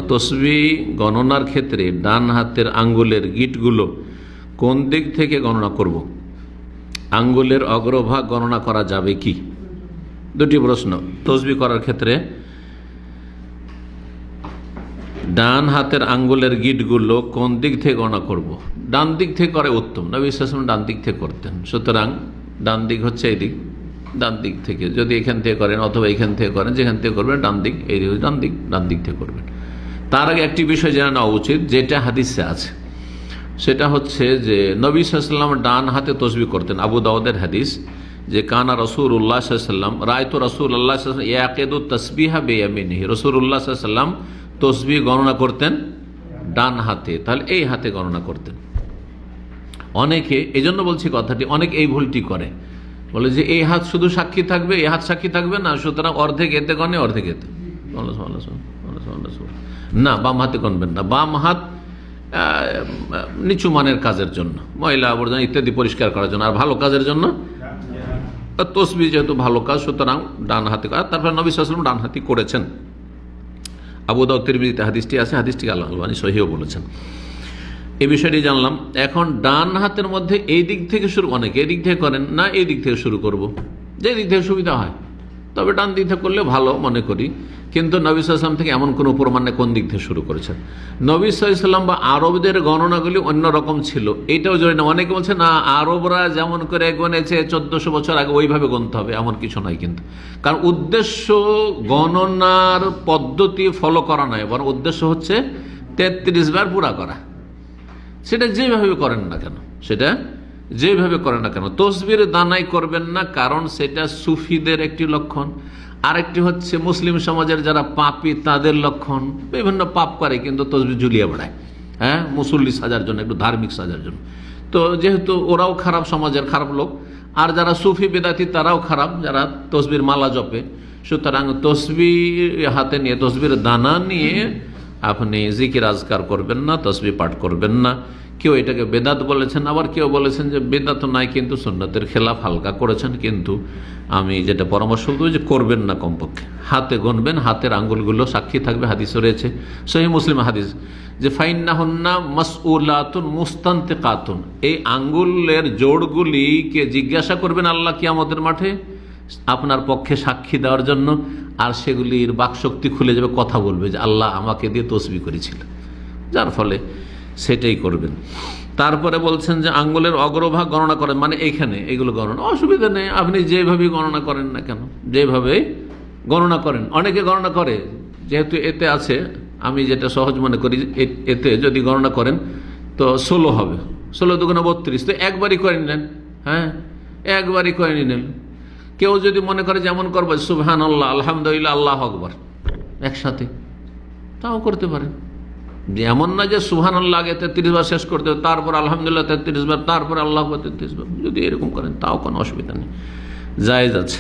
তসবি গণনার ক্ষেত্রে ডান হাতের আঙ্গুলের গিঁটগুলো কোন দিক থেকে গণনা করব? আঙ্গুলের অগ্রভাগ গণনা করা যাবে কি? দুটি প্রশ্ন। তসবি করার ক্ষেত্রে ডান হাতের আঙ্গুলের গিঁটগুলো কোন দিক থেকে গণনা করব? ডান দিক থেকে করে উত্তম। নবী সাল্লাল্লাহু আলাইহি ওয়াসাল্লাম ডান দিক থেকে করতেন, সুতরাং ডান দিক হচ্ছে এই দিক, ডান দিক থেকে যদি এখান থেকে করেন অথবা এখান থেকে করেন, যেখান থেকে করবেন ডান দিক, এই ডান দিক থেকে করবেন। তার আগে একটি বিষয় জেনে নেওয়া উচিত, যেটা হাদিসে আছে, সেটা হচ্ছে যে নবী সাল্লাল্লাহু আলাইহি ওয়াসাল্লাম ডান হাতে তসবিহ করতেন। আবু দাউদের হাদিস, যে কানা রাসূলুল্লাহ সাল্লাল্লাহু আলাইহি ওয়াসাল্লাম রাআইতু রাসূলুল্লাহ সাল্লাল্লাহু আলাইহি ওয়াসাল্লাম ইয়াকিদু তাসবিহা বিয়ামিনিহি। রাসূলুল্লাহ সাল্লাল্লাহু আলাইহি ওয়াসাল্লাম তসবিহ গণনা করতেন ডান হাতে, তাহলে এই হাতে গণনা করতেন। অনেকে, এই জন্য বলছি কথাটি, অনেক এই ভুলটি করে, বলে যে এই হাত শুধু সাক্ষী থাকবে, এই হাত সাক্ষী থাকবে না, সুতরাং অর্ধেক এতে গণে অর্ধেক এতে। না, বাম হাতে গণবেন না। বাম হাত নিচু মানের কাজের জন্য, ময়লা আবর্জনা ইত্যাদি পরিষ্কার করার জন্য, আর ভালো কাজের জন্য তসবিহ যেহেতু ভালো কাজ, সুতরাং ডান হাতে। তারপর নবী সাল্লাল্লাহু আলাইহি ওয়াসাল্লাম ডান হাতে করেছেন। আবু দাউদ তিরমিজিতে হাদিসটি আছে, হাদিসটি আল্লাহ আলবানী সহিহ বলেছেন। এই বিষয়টি জানলাম। এখন ডান হাতের মধ্যে এই দিক থেকে শুরু, অনেকে এই দিক থেকে করেন না, এই দিক থেকে শুরু করব, যে দিক থেকে সুবিধা হয়, তবে ডান দিক থেকে করলে ভালো মনে করি। কিন্তু নবী সাল্লাল্লাহু আলাইহি ওয়াসাল্লাম থেকে এমন কোনো প্রমাণ নেই কোন দিক থেকে শুরু করেছেন। নবী সাল্লাল্লাহু আলাইহি ওয়াসাল্লাম বা আরবদের গণনাগুলি অন্যরকম ছিল, এইটাও জড়ি না। অনেকে বলছে না, আরবরা যেমন করে গণেছে 1400 বছর আগে ওইভাবে গণতে হবে, এমন কিছু নয়। কিন্তু কারণ উদ্দেশ্য গণনার পদ্ধতি ফলো করা নয়, বরং উদ্দেশ্য হচ্ছে 33 বার পুরা করা। সেটা যেভাবে করেন না কেন, তসবির দানাই করবেন না, কারণ সেটা সুফিদের একটি লক্ষণ। আরেকটি হচ্ছে মুসলিম সমাজের যারা পাপী তাদের লক্ষণ। বিভিন্ন পাপ করে কিন্তু তসবিহ ঝুলিয়ে বেড়ায়, হ্যাঁ, মুসল্লি সাজার জন্য, একটু ধার্মিক সাজার জন্য। তো যেহেতু ওরাও খারাপ, সমাজের খারাপ লোক, আর যারা সুফি বেদাতি তারাও খারাপ, যারা তসবির মালা জপে, সুতরাং তসবিহ হাতে নিয়ে, তসবির দানা নিয়ে আপনি জিকির আজকার করবেন না, তসবিহ পাঠ করবেন না। কেউ এটাকে বেদাত বলেছেন, আবার কেউ বলেছেন যে বেদাত নাই, কিন্তু সুন্নতের খেলাফ, হালকা করেছেন। কিন্তু আমি যেটা পরামর্শ দেব যে করবেন না, কমপক্ষে হাতে গণবেন, হাতের আঙ্গুলগুলো সাক্ষী থাকবে। হাদিস রয়েছে, সহিহ মুসলিম হাদিস, যে ফাইন্নাহুন্না মাসউলাতুন মুস্তানতিকাতুন, এই আঙ্গুলের জোড়গুলিকে জিজ্ঞাসা করবেন আল্লাহ কিয়ামতের মাঠে আপনার পক্ষে সাক্ষী দেওয়ার জন্য, আর সেগুলির বাকশক্তি খুলে যাবে, কথা বলবে যে আল্লাহ আমাকে দিয়ে তসবিহ করেছিল, যার ফলে সেটাই করবেন। তারপরে বলছেন যে আঙ্গুলের অগ্রভাগ গণনা করেন, মানে এইখানে এগুলো গণনা, অসুবিধা নেই, আপনি যেভাবে গণনা করেন না কেন, যেভাবে গণনা করেন। অনেকে গণনা করে, যেহেতু এতে আছে, আমি যেটা সহজ মনে করি, এতে যদি গণনা করেন তো 16 হবে, 16 দুগুণে 32, তো একবারই করে নিলেন, হ্যাঁ, একবারই করে নিলেন। কেউ যদি মনে করে যেমন করবে সুবহানাল্লাহ, আলহামদুলিল্লাহ, আল্লাহু আকবার একসাথে, তাও করতে পারেন। এমন না যে সুবহানাল্লাহ আগে 33 বার শেষ করতে হবে, তারপর আলহামদুলিল্লাহ 33 বার, তারপর আল্লাহু আকবার 33 বার। যদি এরকম করেন তাও কোনো অসুবিধা নেই, জায়েজ আছে।